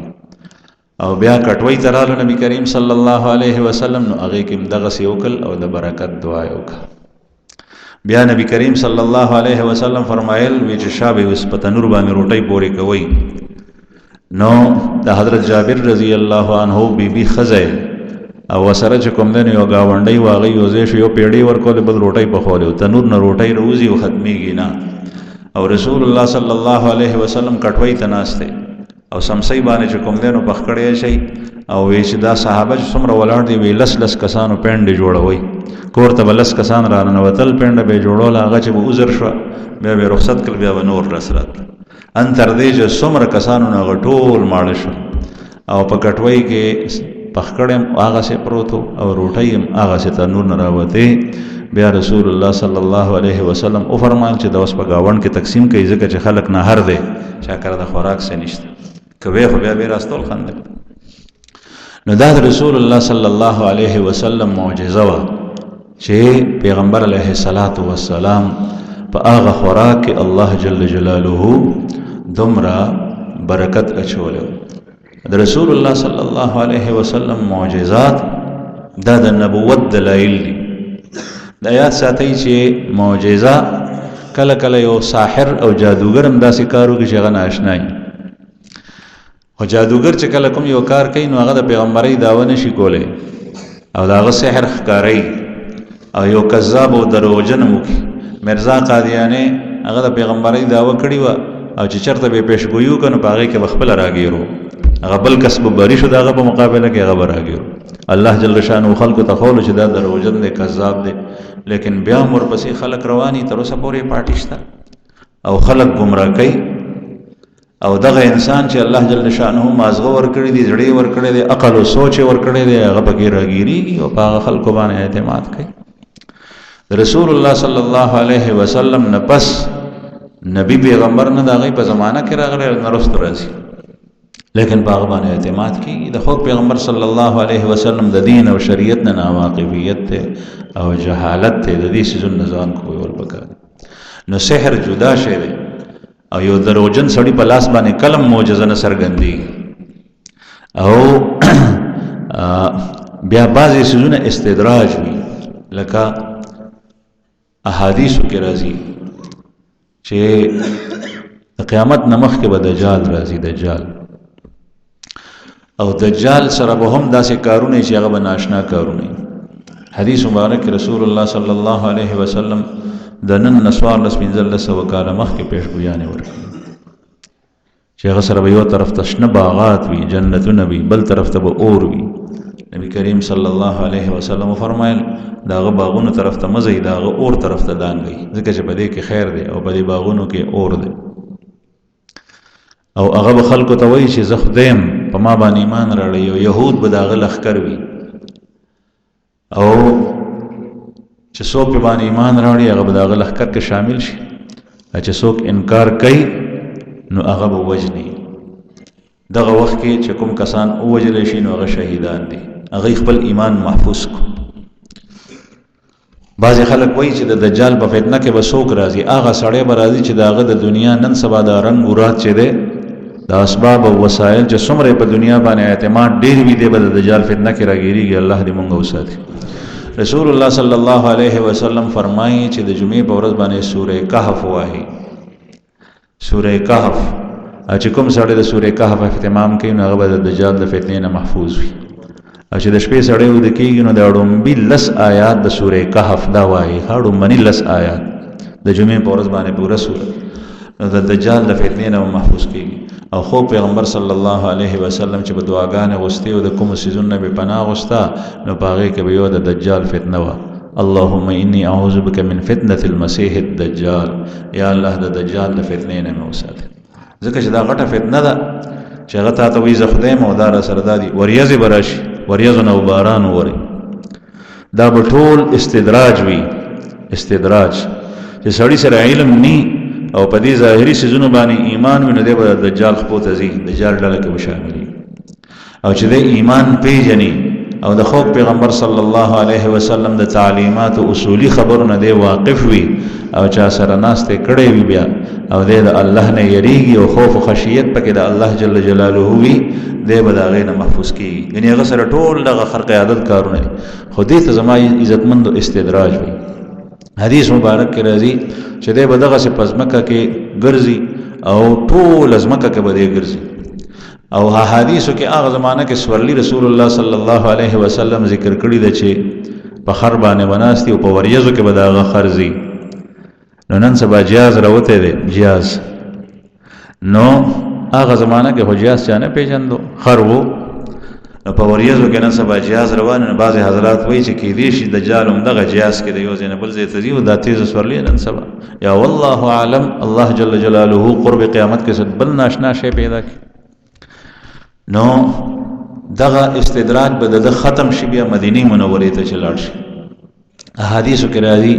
او بیا کټوي ترالو نبی کریم صلی الله علیه وسلم نو هغه کې دغه سی وکړ او د برکت دعا وکړه. بیا نبی کریم صلی الله علیه وسلم فرمایل وی چې شابه وس په تنور باندې روټي پوري کوي. نو د حضرت جابر رضی الله عنه بیبي خزه او وسره چې کوم دنه یو گاونډي واغی یوځې شو یو پیړی ورکول بل روټي په خوله تنور نه روټي روزي او ختميږي نه او رسول الله صلی الله علیه وسلم کټوي تناسته او سمسي باندې چې کوم دنه پخکړې شي او وی چې دا صحابه چې څومره ولاړ دي وی لس کسانو پند جوړوي کور ته بلس کسان را نوتل پند به جوړول هغه چې به عذر شو بیا به رخصت کړ بیا به نور رسرت ان تر دې چې څومره کسانو نه غټول ماړ شو او په کټوي کې پخکړم هغه سه پروتو او روټي هغه سه تنور نه راوته بیا رسول الله صلی الله علیه وسلم او فرمایل چې د اوس په گاوند کې تقسیم کوي ځکه چې خلک نه هر دی شاکر د خوراک څه نشته کوي خو بیا راستول خندل. نو دا رسول الله صلی الله علیه وسلم معجزه وا چې پیغمبر علیه الصلاۃ والسلام په هغه خوراک کې الله جل جلاله دمرا برکت اچولو. د رسول الله صلی الله علیه وسلم معجزات دا د نبوت دلایل دي. د آیات ساتي چې معجزه کله کله یو ساحر او جادوګر هم داسې کارو کې چې هغه ناشنا وي. او جادوګر چې کله کوم یو کار کوي نو هغه د پیغمبري دعوه نشي کولی او دا هغه سحر ښکاري او یو کذاب او دروغجن وکي. مرزا قادیانی هغه د پیغمبري دعوه کړې و او چې چرته به پیشګویو کنه پاغه کې بخبل راګیرو هغه بل کسب بری شو دغه په مقابله کې هغه راګیرو. الله جل شانه خلق ته خول چې دا دروغجن دی کذاب دی لیکن بیا مر پسې خلق رواني تر اوسه پورې پاتېشته او خلق گمراه کوي. او دغه انسان چې الله جل شانه مازغه ور کړی دی زړی ور کړی دی عقل او سوچ ور کړی دی هغه پکې راګیریږي او په خلق باندې اعتماد کوي. رسول الله صلی الله علیه وسلم نه پس نبی پیغمبر نه دغه په زمانہ کې راغلی نه رست راځي لیکن په هغه باندې اعتماد کیږي. د خو پیغمبر صلی الله علیه وسلم د دین او شریعت نه ناواقفیت ته او جهالت ته د دې سيزون نزان کوی ور پکار. نو سحر جدا شی دی او یو دروغجن سړی په لاس باندې کلم معجزه نه سرګندي او بیا بعضی سيزونه استدراج وي لکه احادیث کې راځي چې قیامت نمخ کې به دجال راځي. دجال او دجال سره به هم داسې کارونه چې هغه به ناشنا کارونه. حدیث مبارک رسول الله صلی الله علیه وسلم د نن نسوار لس پنځل سو کاله مخکې پیشګویانې ورکړي چې هغه سره به یو طرف ته شنه باغات وي جنتونه وي بل طرف ته به اور وي. نبی کریم صلی الله علیه وسلم فرمایل داغه باغونو طرف ته مزه داغه اور طرف ته دانګي ځکه چې په دې کې خیر دی او په دې باغونو کې اور دی. او هغه خلکو ته وایي چې زه خدایم په ما باندې ایمان راړی او يهود به داغه لخر وي او چې څوک په باندې ایمان راړي هغه به داغه لخر کې شامل شي چې څوک انکار کوي نو هغه به وجني. دغه وخت کې چې کوم کسان وجل شي نو هغه شهیدان دي هغه خپل ایمان محفوظ کو. بعضی خلک وایي چې د دجال په فتنه کې به څوک راځي هغه سړی به راځي چې داغه د دنیا نن سبا د رنگ ورات چې ده د اسباب او وسایل چې څومره په دنیا باندې اعتماد ډیر وي دی به د دجال فتنه کې راګیریږي. الله دې مونږ وساتي. رسول الله صلی الله علیه وسلم فرمایي چې د جمعې په ورځ باندې سوره کهف وایي. سوره کهف چې کوم سړی د سوره کهف اهتمام کوي نو هغه به د دجال د فتنې نه محفوظ وي. او چې د شپې سړی ود کېږي نو د اړومبي لس آیات د سوره کهف دا وایي اړومبني لس آیات د جمعې په ورځ باندې پوره سوره نو د دجال د فتنې نه محفوظ کېږي. او خو پیغمبر صلی الله علیه وسلم چې په دعاګانې غوستي او د کوم سيزونه به پناه غوستا نو پاغه کې به یو د دجال فتنه وا اللهم انی اعوذ بک من فتنه المسيح الدجال. یا الله د دجال د فتنې نه مې وساته ځکه چې دا غټه فتنه ده چې هغه ته وي زه خدایم او دار سره دادي وریځ براشي وریځ نو باران وره دا به ټول استدراج وي. استدراج چې سړی سره علم ني او په دې ظاهري سيزونو باندې ایمان ونه دی به دجال خپل تزي دجال ډله کې شاملي او چې د ایمان پیژني او د خو پیغمبر صلی الله علیه وسلم د تعلیمات او اصولي خبرونه دی واقف وي او چا سره ناشته کړي وي بیا او د الله نه یریږي او خوف او خشیت پکې د الله جل جلاله وي دی به دا غینه محفوظ کیږي. یعنی هغه سره ټول دغه خرق عادت کارونه خو دې ته زمای عزتمند استدراج وي. حدیث مبارک کې راځي چې دې بدغه سي پزمکه کې ګرځي او ټول ازمکه کې بده ګرځي. او حدیثو کې هغه زمانہ کې سورلی رسول الله صلی الله علیه وسلم ذکر کړی دی چې په خر باندې وناستي او په وریځو کې بداغه خرزي. نو نن سبا جیاز راوته دی جیاز نو هغه زمانہ کې حجاز چانه پیژندو خر وو په وریځو کې نن سبا جیاز روان نه بعض حضرات وایي چې کې دې شي دجال هم دغه جیاز کې دی یو ځنه بل ځای ته دی او د تیز سورلی نن سبا یا والله اعلم الله جل جلاله قرب قیامت کې بل ناشنا شی پیدا کی. نو دغه استدراج به د ختم شي بیا مدینه منورې ته چلاړ شي احادیث کې راځي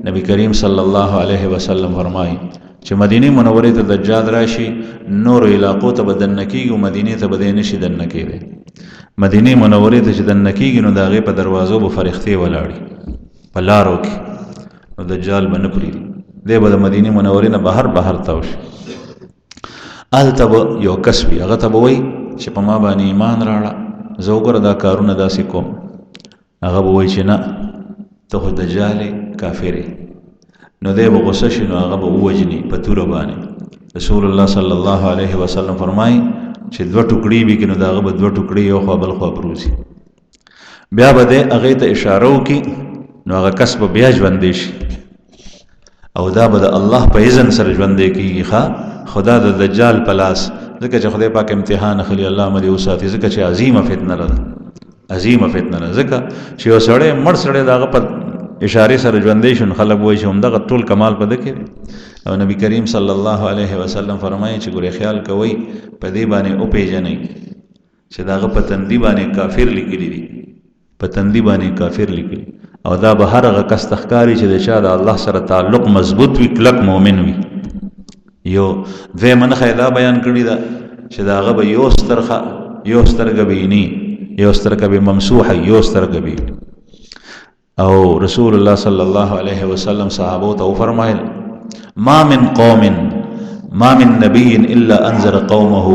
نبی کریم صلی الله علیه وسلم فرمایي چې مدینه منوره ته دجال راشي نور علاقو ته بدن کیږي او مدینه ته بدن نشي دن کیږي مدینه منوره ته چې دن کیږي نو داغه په دروازو به فرښتې ولاړي په لارو کې نو دجال باندې پری دی به د مدینه منوره نه بهر تاوش التب یو کسبي هغه ته وای چې په ما باندې ایمان راړه زه وګوره دا کارونه داسې کوم هغه وای چې نه ته خو دجال کافر نو دی به غصه شي نو هغه به ووجني په توره باندې رسول الله صلی الله علیه وسلم فرمایي چې دوه ټوکړي وي نو دا هغه به دوه ټوکړي یو خوا بل خوا پروزي بیا به دی هغې ته اشاره وکړي نو هغه کس به بیا ژوندی شي او دا به د الله په اذن سره ژوندی کېږي خدا د دجال په لاس ځکه چې خدای پاک امتحان اخلي الله مدې وساتي ځکه چې عظیمه فتنه ده ځکه چې یو سړی مړ سړی د هغه په اشاره سره ژوندی شو خلک وایي چې همدغه ټول کمال په ده کې او نبی کریم صلی الله علیه وسلم فرمایي چې ګورې خیال کوئ په دې باندې وپېژنئ چې د هغه په تندي باندې کافر لیکلي دي په تندي باندې کافر لیکلي او دا به هر هغه کس ته ښکاري چې د چا د الله سره تعلق مضبوط وي کلک مؤمن وي یو دویمه نښه دا بیان کړې ده چې د هغه به یو سترګه بیني یو سترګه به ممسوحه یو سترګه به او رسول الله صلی الله علیه وسلم صحابو ته فرمایل ما من نبی الا انذر قومه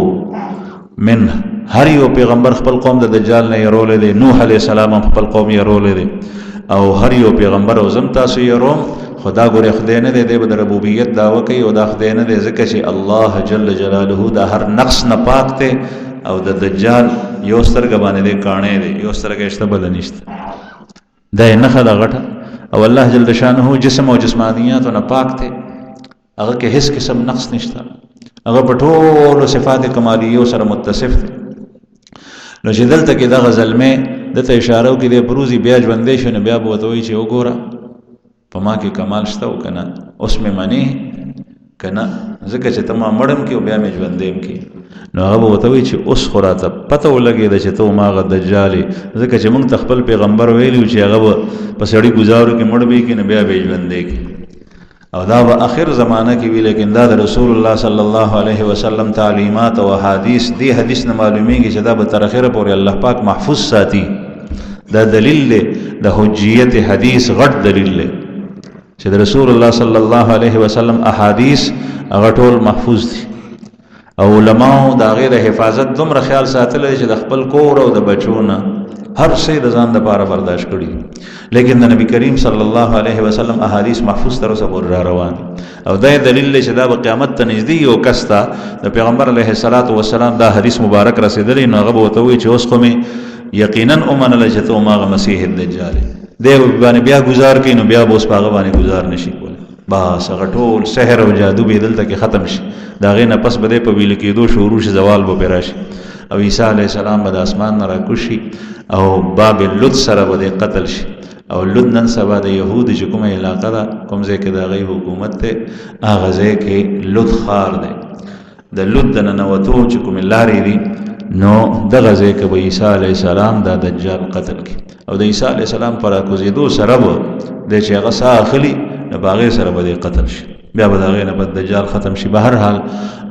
منه هر یو پیغمبر خپل قوم د دجال نه يرولې دي نوح علیه السلام خپل قوم يرولې دي او هر یو پیغمبر او زم تاسو يروم خدا ګوره خدای نه دی د ربوبیت دعوه کوي او دا خدای نه دی ځکه چې الله جل جلاله دا هر نقص نه پاک دی او د دجال یو سترګه باندې دی کانې دی یو سترګه شته بل نشته دا نه خدا غټه او الله جل شانه جسم او جسمانیات نه پاک دی هغه کې هیڅ قسم نقص نشته هغه په ټولو صفات کمالیو سره متصف دی نو چې دلته کې دا غزلمه دته اشاره وکړي د پروزي بیا ژوندې شو نه بیا به وته وي چې وګوره په ما کې کمال شته او کنه اوس مې معنی کنه ځکه چې تما مړم کې او بیا مې ژوندېم کې نو هغه وته وي چې اوس خو راته پته ولګېده چې ته ماغه دجال ځکه چې موږ خپل پیغمبر ویلو چې هغه په سړی گزارو کې مړ به کې نه بیا به ژوندې کې او دا به اخر زمانہ کې وی لیکن دا د رسول الله صلی الله علیه وسلم تعلیمات او حدیث دی حدیث نه معلومیږي چې دا به تر اخره پورې الله پاک محفوظ ساتي دا دلیل دی د حجیت حدیث غټ دلیل دی چې د رسول الله صلی الله علیه وسلم احادیث هغه ټول محفوظ دي او علماء دا غیر حفاظت دومره خیال ساتل چې د خپل کور او د بچو نه هر څه د ځان لپاره برداشت کړي لیکن د نبی کریم صلی الله علیه وسلم احادیث محفوظ تر اوسه پورې را روان او دا دلیل دی چې دا به قیامت ته نږدې یو کس ته د پیغمبر علیه الصلاۃ والسلام دا حدیث مبارک رسیدلی نو هغه به ورته وایي چې اوس خو مې یقینا ومنله چې ته هماغه مسیح الدجال دی باندې بیا گزار کوي نو بیا به اوس په هغه باندې گزار نشي کولی بس هغه ټول سحر او جادو به دلته کې ختم شي د هغې نه پس به دی په ویله کېدو شروع شي زوال به پرې راشي او عیسی علیه السلام به د اسمان نه راکوشي او باب لد سره به دی قتل شي او لد نن سبا د یهود چې کومه علاقه ده کوم ځای کې د هغې حکومت دی هغه ځای کې لد ښار دی د لد د ننوتو چې کومې لارې دي نو دغه ځای کې به عیسی علیه السلام دا دجال قتل کړي او د عیسی علیه السلام په راکوزېدو سره به دی چې هغه ساه اخلي نو په هغې سره به دی قتل شي بیا به د هغې نه به دجال ختم شي به هر حال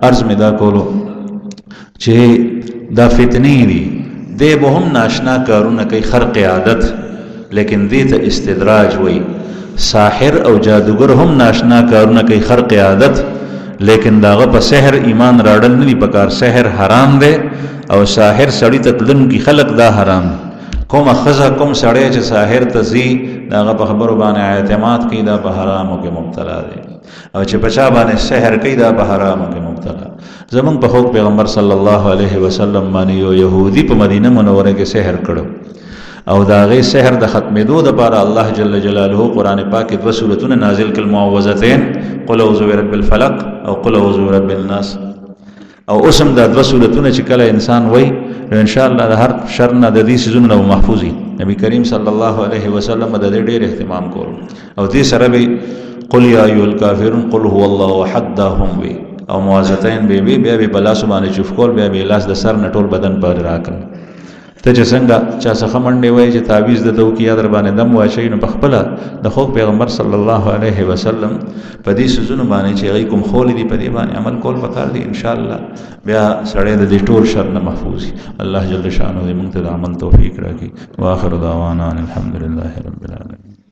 عرض مې دا کولو چې دا فتنې دي دی به هم ناشنا کارونه کوي خرق عادت لیکن دې ته استدراج وایي ساحر او جادوګر هم ناشنا کارونه کوي خرق عادت لیکن داغه په سحر ایمان راړل نه دي پکار سحر حرام دی او ساحر سړی ته تلن کی خلق دا حرام کوم خزه کوم سړی چې ساحر ته ځي داغه په خبرو باندې اعتماد کوي دا په حرامو کې مبتلا دی او چې بچا باندې سحر کوي دا په حرامو کې مبتلا زمون په حق پیغمبر صلی الله علیه وسلم باندې یو يهودي په مدینه منوره کې سحر کړو او دا غي سحر د ختمېدو د لپاره الله جل جلاله قران پاک کې 2 سورتونه نازل کړل معوذتين قل اعوذ برب الفلق او قل اعوذ برب الناس او اسم دا 2 سورتونه چې کله انسان وای نو ان شاء الله د هر شر نه د دې سيزونو محفوظي نبی کریم صلی الله علیه وسلم د دې ډېر اهتمام کول او دې سره به قل یا ایها الکافرون قل هو الله احد هم وی او معوذتين به بیا به بلا سبحانه چوف کول بیا به لاس د سر نه ټول بدن پر راکړ ته چې څنګه چا څخه منډې وایي چې تعویز د دو کې یا در باندې دم واچوي نو په خپله د خو پیغمبر صلی الله علیه وسلم په دې سيزونو باندې چې هغوی کوم ښوولي دي په دې باندې عمل کول پکار دي انشاءالله بیا سړی د دې ټول شر نه محفوظ وي. الله جل شانه دې موږ ته د عمل توفیق راکړي. واخر دعوانا ان الحمد لله رب العالمین.